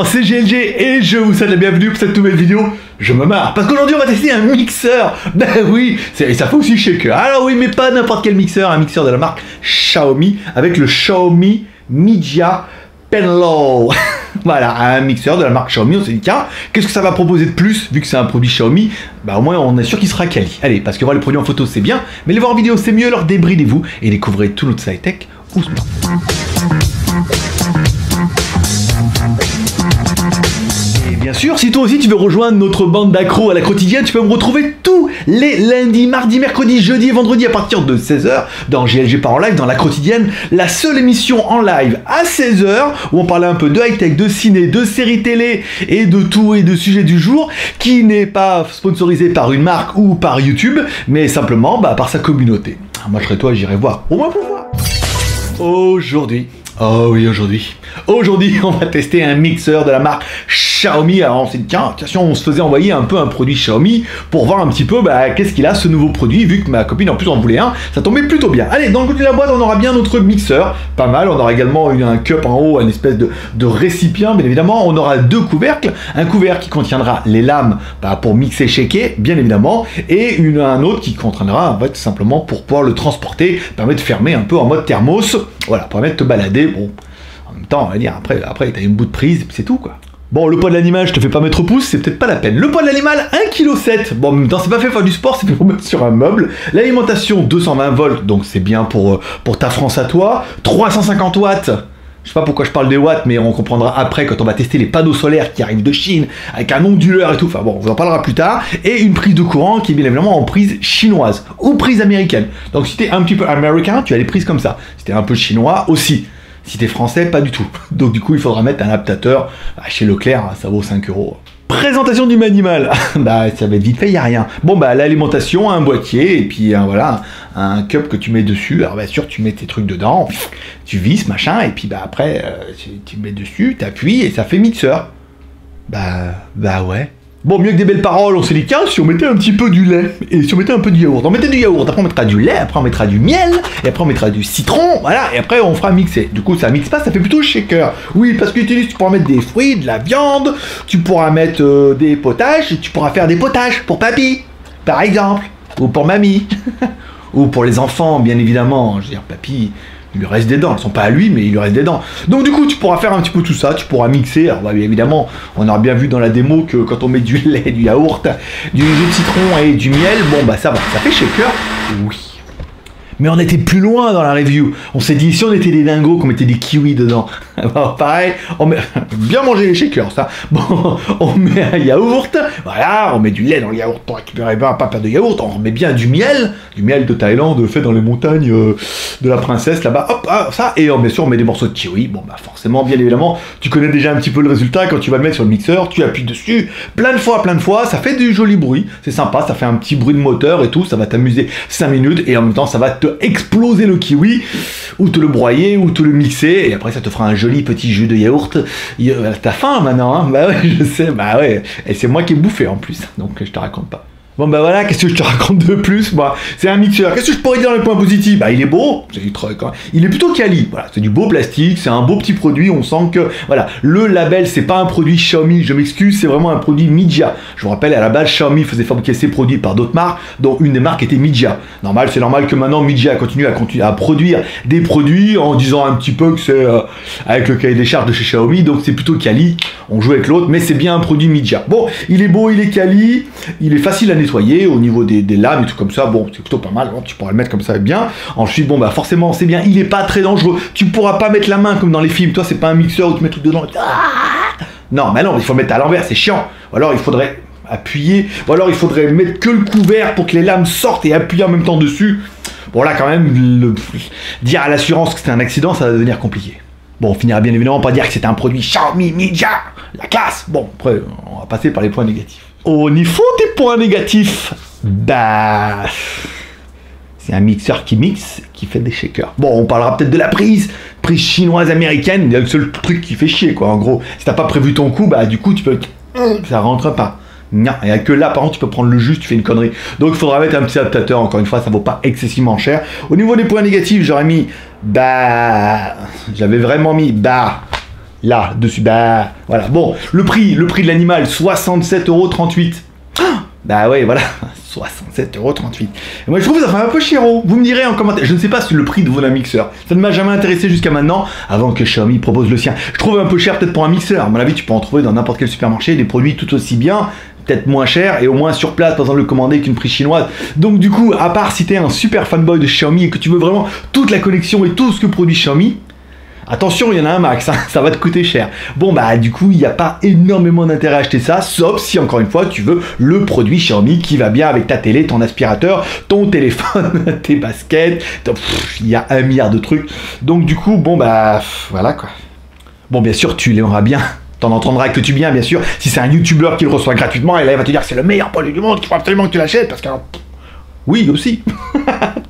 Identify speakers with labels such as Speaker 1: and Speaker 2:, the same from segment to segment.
Speaker 1: c'est GLG et je vous souhaite la bienvenue pour cette nouvelle vidéo. Je me marre parce qu'aujourd'hui on va tester un mixeur. Ben oui, et ça fait aussi shaker. Alors oui, mais pas n'importe quel mixeur, un mixeur de la marque Xiaomi avec le Xiaomi Mijia Penlow. Voilà, un mixeur de la marque Xiaomi. On s'est dit tiens, qu'est-ce que ça va proposer de plus vu que c'est un produit Xiaomi? Bah au moins on est sûr qu'il sera quali. Allez, parce que voir les produits en photo c'est bien, mais les voir en vidéo c'est mieux, alors débridez-vous et découvrez tout notre side tech ou sport. Bien sûr, si toi aussi tu veux rejoindre notre bande d'accros à la quotidienne, tu peux me retrouver tous les lundis, mardis, mercredis, jeudis et vendredis à partir de 16h dans GLG Part en live, dans la quotidienne, la seule émission en live à 16h où on parlait un peu de high-tech, de ciné, de séries télé et de tout et de sujets du jour, qui n'est pas sponsorisé par une marque ou par YouTube, mais simplement par sa communauté. Moi je serais toi, j'irai voir, au moins pour voir. Aujourd'hui, oh oui, aujourd'hui, on va tester un mixeur de la marque Xiaomi. Alors on s'est dit tiens, si on se faisait envoyer un peu un produit Xiaomi pour voir un petit peu qu'est-ce qu'il a ce nouveau produit, vu que ma copine en plus en voulait un, ça tombait plutôt bien. Allez, dans le côté de la boîte on aura bien notre mixeur, pas mal, on aura également un cup en haut, une espèce de récipient, bien évidemment, on aura deux couvercles, un couvercle qui contiendra les lames pour mixer, shaker, bien évidemment, et un autre qui contiendra en fait simplement pour pouvoir le transporter, permet de fermer un peu en mode thermos, voilà, permet de te balader, bon, en même temps on va dire, après t'as une bout de prise, c'est tout quoi. Bon, le poids de l'animal, je te fais pas mettre au pouce, c'est peut-être pas la peine. Le poids de l'animal, 1,7 kg. Bon, en même temps, c'est pas fait pour faire du sport, c'est fait pour mettre sur un meuble. L'alimentation, 220 volts, donc c'est bien pour ta France à toi. 350 watts. Je sais pas pourquoi je parle des watts, mais on comprendra après quand on va tester les panneaux solaires qui arrivent de Chine, avec un onduleur et tout. Enfin bon, on en parlera plus tard. Et une prise de courant qui est bien évidemment en prise chinoise ou prise américaine. Donc si t'es un petit peu américain, tu as des prises comme ça. Si t'es un peu chinois, aussi. Si t'es français, pas du tout. Donc du coup, il faudra mettre un adaptateur. Chez Leclerc, ça vaut 5 €. Présentation du animal. Ça va être vite fait, il n'y a rien. Bon, l'alimentation, un boîtier, et puis voilà, un cup que tu mets dessus. Alors bien sûr, tu mets tes trucs dedans, tu visses, machin, et puis après, tu mets dessus, t'appuies, et ça fait mixeur. Ouais. Bon, mieux que des belles paroles, on s'est dit, tiens, si on mettait un petit peu du lait, et si on mettait un peu du yaourt. On mettait du yaourt, après on mettra du lait, après on mettra du miel, et après on mettra du citron, voilà, et après on fera mixer. Du coup, ça mixe pas, ça fait plutôt shaker. Oui, parce que tu pourras mettre des fruits, de la viande, tu pourras mettre des potages, et tu pourras faire des potages pour papy, par exemple, ou pour mamie, ou pour les enfants, bien évidemment. Je veux dire, papy, il lui reste des dents, elles sont pas à lui, mais il lui reste des dents. Donc du coup, tu pourras faire un petit peu tout ça, tu pourras mixer. Alors évidemment, on aura bien vu dans la démo que quand on met du lait, du yaourt, du jus de citron et du miel, ça va, ça fait shaker, oui. Mais on était plus loin dans la review. On s'est dit, si on était des dingos, qu'on mettait des kiwis dedans. Pareil, on met... bien manger les shakers, ça. Bon, on met un yaourt, voilà, on met du lait dans le yaourt pour récupérer pas perdre de yaourt. On met bien du miel de Thaïlande fait dans les montagnes de la princesse là-bas. Hop, ça. Et bien sûr, on met des morceaux de kiwi. Bon, forcément, bien évidemment, tu connais déjà un petit peu le résultat. Quand tu vas le mettre sur le mixeur, tu appuies dessus plein de fois. Ça fait du joli bruit. C'est sympa, ça fait un petit bruit de moteur et tout. Ça va t'amuser 5 minutes et en même temps, ça va te exploser le kiwi, ou te le broyer, ou te le mixer, et après ça te fera un joli petit jus de yaourt. T'as faim maintenant, hein? Bah ouais, je sais, ouais, et c'est moi qui ai bouffé en plus, donc je te raconte pas. Bon voilà, qu'est-ce que je te raconte de plus? C'est un mixeur. Qu'est-ce que je pourrais dire dans les points positifs? Il est beau, il est plutôt quali. Voilà, c'est du beau plastique, c'est un beau petit produit. On sent que voilà, le label c'est pas un produit Xiaomi. Je m'excuse, c'est vraiment un produit Mijia. Je vous rappelle, à la base Xiaomi faisait fabriquer ses produits par d'autres marques, dont une des marques était Mijia. C'est normal que maintenant Mijia continue à produire des produits en disant un petit peu que c'est avec le cahier des charges de chez Xiaomi, donc c'est plutôt quali. On joue avec l'autre, mais c'est bien un produit Mijia. Bon, il est beau, il est quali, il est facile à nettoyer au niveau des lames et tout comme ça. Bon, c'est plutôt pas mal, tu pourras le mettre comme ça bien. Ensuite, forcément, c'est bien, il est pas très dangereux. Tu pourras pas mettre la main comme dans les films. Toi, c'est pas un mixeur où tu mets tout dedans. Non, il faut le mettre à l'envers, c'est chiant. Ou alors, il faudrait appuyer, ou alors il faudrait mettre que le couvert pour que les lames sortent et appuyer en même temps dessus. Bon, là, quand même, dire à l'assurance que c'était un accident, ça va devenir compliqué. Bon, on finira bien évidemment par dire que c'était un produit Xiaomi Mijia, la classe. Bon, après, on va passer par les points négatifs. Au niveau des points négatifs, c'est un mixeur qui mixe, qui fait des shakers. Bon, on parlera peut-être de la prise chinoise américaine, il y a le seul truc qui fait chier, quoi. En gros, si t'as pas prévu ton coup, du coup, tu peux... ça rentre pas. Non, il n'y a que là, par contre, tu peux prendre le jus, tu fais une connerie. Donc, il faudra mettre un petit adaptateur. Encore une fois, ça vaut pas excessivement cher. Au niveau des points négatifs, j'aurais mis, j'avais vraiment mis, là, dessus. Bah, voilà. Bon, le prix de l'animal, 67,38 €. Bah ouais, voilà, 67,38 €. Moi, je trouve que ça fait un peu chéro. Vous me direz en commentaire. Je ne sais pas si le prix de un mixeur. Ça ne m'a jamais intéressé jusqu'à maintenant, avant que Xiaomi propose le sien. Je trouve un peu cher peut-être pour un mixeur. À mon avis, tu peux en trouver dans n'importe quel supermarché des produits tout aussi bien, peut-être moins cher et au moins sur place, pas besoin de le commander qu'une prix chinoise. Donc du coup, à part si t'es un super fanboy de Xiaomi et que tu veux vraiment toute la collection et tout ce que produit Xiaomi, attention, il y en a un max, hein, ça va te coûter cher. Bon bah du coup, il n'y a pas énormément d'intérêt à acheter ça, sauf si encore une fois, tu veux le produit Xiaomi qui va bien avec ta télé, ton aspirateur, ton téléphone, tes baskets, il y a 1 milliard de trucs. Donc du coup, bon bah voilà quoi. Bon bien sûr, tu l'aimeras bien. T'en entendras que tu bien, bien sûr, si c'est un youtubeur qui le reçoit gratuitement, et là il va te dire que c'est le meilleur produit du monde, qu'il faut absolument que tu l'achètes, parce que... Oui, aussi.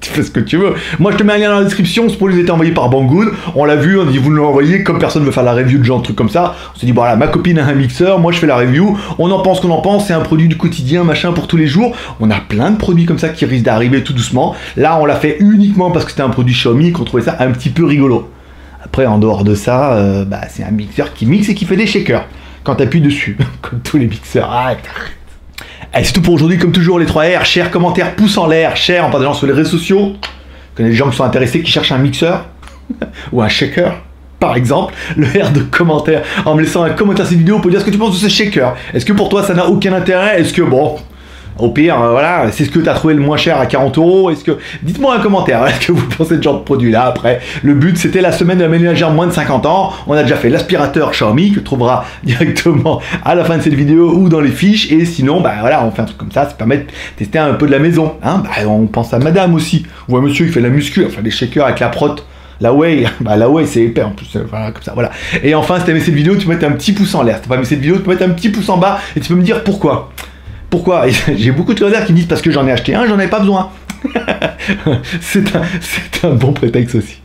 Speaker 1: Tu fais ce que tu veux. Moi, je te mets un lien dans la description. Ce produit a été envoyé par Banggood. On l'a vu, on dit vous nous l'envoyez. Comme personne ne veut faire la review de genre de trucs comme ça, on s'est dit, voilà, ma copine a un mixeur, moi je fais la review. On en pense qu'on en pense. C'est un produit du quotidien, machin, pour tous les jours. On a plein de produits comme ça qui risquent d'arriver tout doucement. Là, on l'a fait uniquement parce que c'était un produit Xiaomi, qu'on trouvait ça un petit peu rigolo. Après, en dehors de ça, bah, c'est un mixeur qui mixe et qui fait des shakers quand t'appuies dessus. Comme tous les mixeurs. Arrête. Allez, c'est tout pour aujourd'hui, comme toujours, les 3 R, share, commentaire, pouce en l'air, share en partageant sur les réseaux sociaux. Je connais des gens qui sont intéressés, qui cherchent un mixeur ou un shaker, par exemple. Le R de commentaire, en me laissant un commentaire sur cette vidéo pour dire ce que tu penses de ce shaker. Est-ce que pour toi ça n'a aucun intérêt? Est-ce que bon, au pire, voilà, c'est ce que tu as trouvé le moins cher à 40 €. Est-ce que, dites-moi un commentaire, est-ce que vous pensez de ce genre de produit-là? Après, le but c'était la semaine de la ménagère moins de 50 ans. On a déjà fait l'aspirateur Xiaomi, que tu trouveras directement à la fin de cette vidéo ou dans les fiches. Et sinon, bah voilà, on fait un truc comme ça permet de tester un peu de la maison. Hein, bah, on pense à madame aussi, ou à monsieur qui fait de la muscu, enfin des shakers avec la prot. La Whey, bah la Whey c'est épais en plus, voilà, comme ça, voilà. Et enfin, si t'as aimé cette vidéo, tu peux mettre un petit pouce en l'air. Si t'as pas aimé cette vidéo, tu peux mettre un petit pouce en bas et tu peux me dire pourquoi. Pourquoi? J'ai beaucoup de commentaires qui me disent parce que j'en ai acheté un, j'en avais pas besoin. C'est un bon prétexte aussi.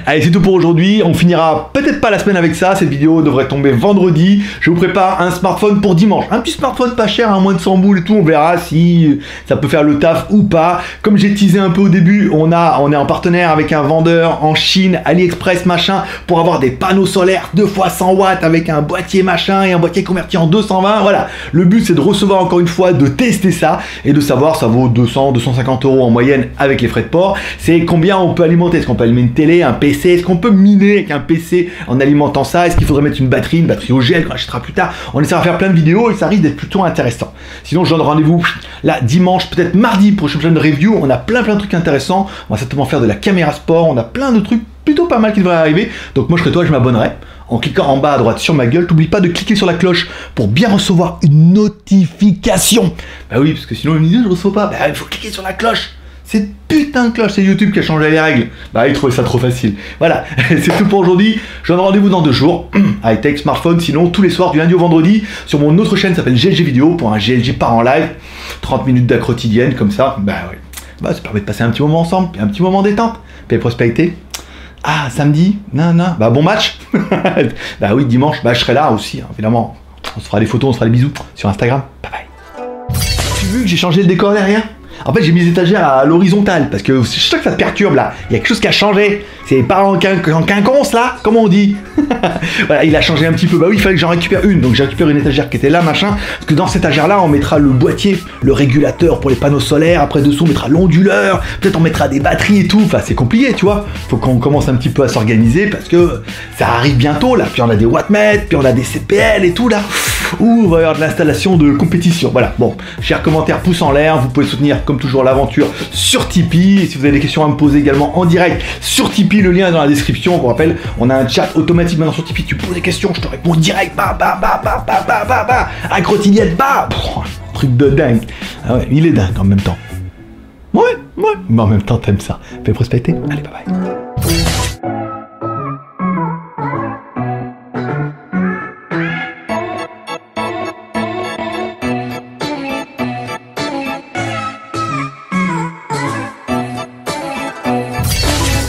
Speaker 1: Allez, c'est tout pour aujourd'hui. On finira peut-être pas la semaine avec ça. Cette vidéo devrait tomber vendredi. Je vous prépare un smartphone pour dimanche. Un petit smartphone pas cher, à moins de 100 boules et tout. On verra si ça peut faire le taf ou pas. Comme j'ai teasé un peu au début, on est en partenaire avec un vendeur en Chine, AliExpress machin, pour avoir des panneaux solaires 2 fois 100 watts avec un boîtier machin et un boîtier converti en 220. Voilà. Le but c'est de recevoir encore une fois, de tester ça et de savoir ça vaut 200, 250 € en moyenne avec les frais de port. C'est combien on peut alimenter. Est-ce qu'on peut alimenter une télé, un PC? Est-ce qu'on peut miner avec un PC en alimentant ça? Est-ce qu'il faudrait mettre une batterie au gel qu'on achètera plus tard? On essaiera de faire plein de vidéos et ça risque d'être plutôt intéressant. Sinon, je donne rendez-vous là dimanche, peut-être mardi, prochaine review. On a plein de trucs intéressants. On va certainement faire de la caméra sport. On a plein de trucs plutôt pas mal qui devraient arriver. Donc moi, je serais toi, je m'abonnerai. En cliquant en bas à droite sur ma gueule, t'oublies pas de cliquer sur la cloche pour bien recevoir une notification. Bah oui, parce que sinon, une vidéo, je reçois pas. Bah, il faut cliquer sur la cloche. Cette putain de cloche, c'est YouTube qui a changé les règles. Bah, il trouvait ça trop facile. Voilà, c'est tout pour aujourd'hui. Je donne rendez-vous dans 2 jours. High-tech, smartphone, sinon tous les soirs du lundi au vendredi sur mon autre chaîne qui s'appelle GLG Vidéo pour un GLG part en live. 30 minutes quotidienne comme ça. Bah ouais. Bah, ça permet de passer un petit moment ensemble, un petit moment détente. Paix et prospérité. Ah, samedi? Non. Bah, bon match. Bah oui, dimanche, bah je serai là aussi, hein, évidemment. On se fera des photos, on se fera des bisous sur Instagram. Bye bye. Tu as vu que j'ai changé le décor derrière? En fait, j'ai mis les étagères à l'horizontale parce que je sais que ça te perturbe là. Il y a quelque chose qui a changé. C'est pas en quinconce là, comment on dit? Voilà, il a changé un petit peu. Bah oui, il fallait que j'en récupère une. Donc j'ai récupéré une étagère qui était là, machin. Parce que dans cette étagère là, on mettra le boîtier, le régulateur pour les panneaux solaires. Après dessous, on mettra l'onduleur. Peut-être on mettra des batteries et tout. Enfin, c'est compliqué, tu vois. Faut qu'on commence un petit peu à s'organiser parce que ça arrive bientôt là. Puis on a des wattmètres, puis on a des CPL et tout là. Ouh, on va y avoir de l'installation de compétition. Voilà. Bon, chers commentaires, pouce en l'air. Vous pouvez soutenir comme toujours l'aventure sur Tipeee. Et si vous avez des questions à me poser également en direct sur Tipeee, le lien est dans la description. On vous rappelle, on a un chat automatique maintenant sur Tipeee. Tu poses des questions, je te réponds direct. À quotidienne, truc de dingue. Ah ouais, il est dingue en même temps. Ouais, mais en même temps t'aimes ça. Fais prospecter. Allez, bye bye.